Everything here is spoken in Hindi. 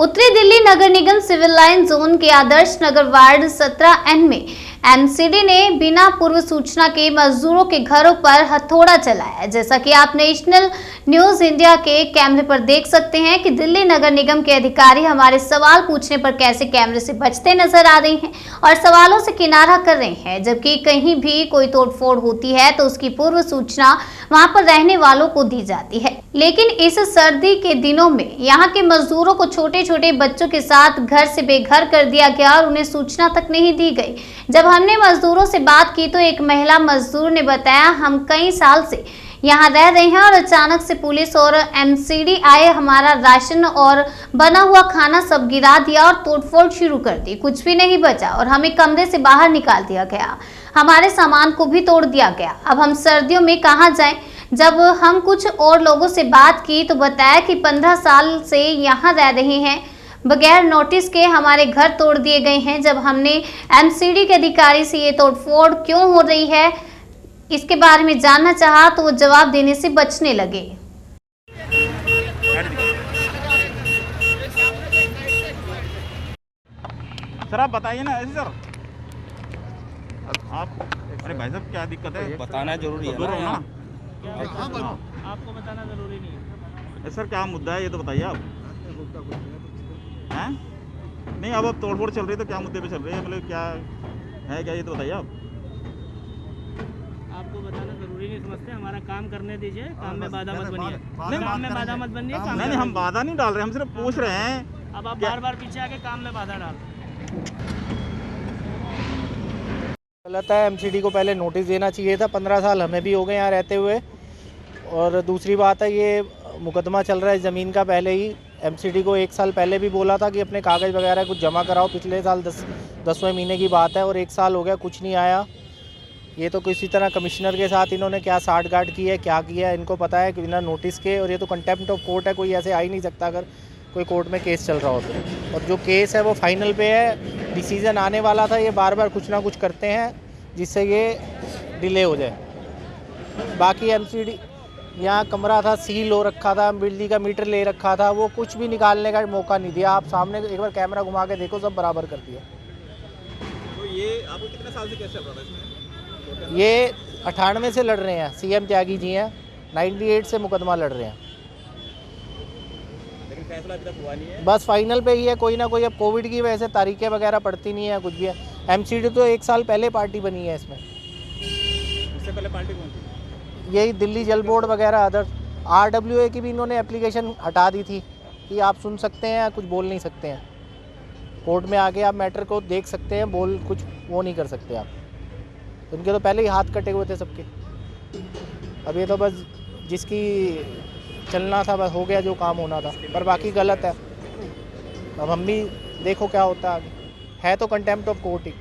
उत्तरी दिल्ली नगर निगम सिविल लाइन जोन के आदर्श नगर वार्ड 17N में एमसीडी ने बिना पूर्व सूचना के मजदूरों के घरों पर हथौड़ा चलाया। जैसा कि आप नेशनल न्यूज इंडिया के कैमरे पर देख सकते हैं कि दिल्ली नगर निगम के अधिकारी हमारे सवाल पूछने पर कैसे कैमरे से बचते नजर आ रहे हैं और सवालों से किनारा कर रहे हैं, जबकि कहीं भी कोई तोड़फोड़ होती है तो उसकी पूर्व सूचना वहां पर रहने वालों को दी जाती है। लेकिन इस सर्दी के दिनों में यहाँ के मजदूरों को छोटे छोटे बच्चों के साथ घर से बेघर कर दिया गया और उन्हें सूचना तक नहीं दी गई। जब हमने मजदूरों से बात की तो एक महिला मजदूर ने बताया, हम कई साल से यहाँ रह रहे हैं और अचानक से पुलिस और एमसीडी आए, हमारा राशन और बना हुआ खाना सब गिरा दिया और तोड़फोड़ शुरू कर दी। कुछ भी नहीं बचा और हमें कमरे से बाहर निकाल दिया गया, हमारे सामान को भी तोड़ दिया गया। अब हम सर्दियों में कहाँ जाएं? जब हम कुछ और लोगों से बात की तो बताया कि 15 साल से यहाँ रह रहे हैं, बगैर नोटिस के हमारे घर तोड़ दिए गए हैं। जब हमने एमसीडी के अधिकारी से ये तोड़फोड़ क्यों हो रही है इसके बारे में जानना चाहा तो वो जवाब देने से बचने लगे। सर आप बताइए ना ऐसे सर, आप अरे भाई साहब क्या दिक्कत है? बताना जरूरी है ना। आपको बताना जरूरी नहीं है। सर क्या मुद्दा है ये तो बताइए आप। हैं? नहीं अब तोड़फोड़ चल रही है तो क्या मुद्दे पे चल रही है, मतलब क्या है क्या ये तो बताइए आप। आपको बताना जरूरी नहीं समझते, हमारा काम करने दीजिए, काम में बाधा मत बनिए। काम में बाधा मत बनिए। नहीं हम बाधा नहीं डाल रहे, हम सिर्फ पूछ रहे हैं। अब आप बार बार पीछे आके काम में बाधा डाल रहे हैं। गलत है। एमसीडी को पहले नोटिस देना चाहिए था। 15 साल हमें भी हो गए यहाँ रहते हुए। और दूसरी बात है, ये मुकदमा चल रहा है ज़मीन का। पहले ही एमसीडी को 1 साल पहले भी बोला था कि अपने कागज़ वगैरह कुछ जमा कराओ। पिछले साल 10वें महीने की बात है और 1 साल हो गया, कुछ नहीं आया। ये तो किसी तरह कमिश्नर के साथ इन्होंने क्या साठगांठ की है, क्या किया है, इनको पता है कि बिना नोटिस के। और ये तो कंटेम्प्ट ऑफ कोर्ट है, कोई ऐसे आ ही नहीं सकता अगर कोई कोर्ट में केस चल रहा हो तो। और जो केस है वो फाइनल पे है, डिसीज़न आने वाला था। ये बार बार कुछ ना कुछ करते हैं जिससे ये डिले हो जाए। बाकी एमसीडी यहाँ कमरा था, सील हो रखा था, बिजली का मीटर ले रखा था, वो कुछ भी निकालने का मौका नहीं दिया। आप सामने एक बार कैमरा घुमा के देखो, सब बराबर कर दिया। तो ये आपको कितने साल से केस चल रहा था इसमें? ये 98 से लड़ रहे हैं, सीएम त्यागी जी हैं। 98 से मुकदमा लड़ रहे हैं, लेकिन फैसला अभी तक हुआ नहीं है। बस फाइनल पे ही है। कोई ना कोई, अब कोविड की वजह से तारीखें वगैरह पड़ती नहीं है, कुछ भी है। एमसीडी तो 1 साल पहले पार्टी बनी है इसमें। इससे पहले पार्टी कौन थी? यही दिल्ली जल बोर्ड वगैरह अदर। RWA की भी इन्होंने एप्लीकेशन हटा दी थी कि आप सुन सकते हैं, कुछ बोल नहीं सकते हैं। कोर्ट में आके आप मैटर को देख सकते हैं, बोल कुछ वो नहीं कर सकते आप। उनके तो पहले ही हाथ कटे हुए थे सबके। अब ये तो बस जिसकी चलना था बस हो गया, जो काम होना था, पर बाकी गलत है। अब हम भी देखो क्या होता है आगे। है तो कंटेम्प्ट ऑफ कोर्ट ही।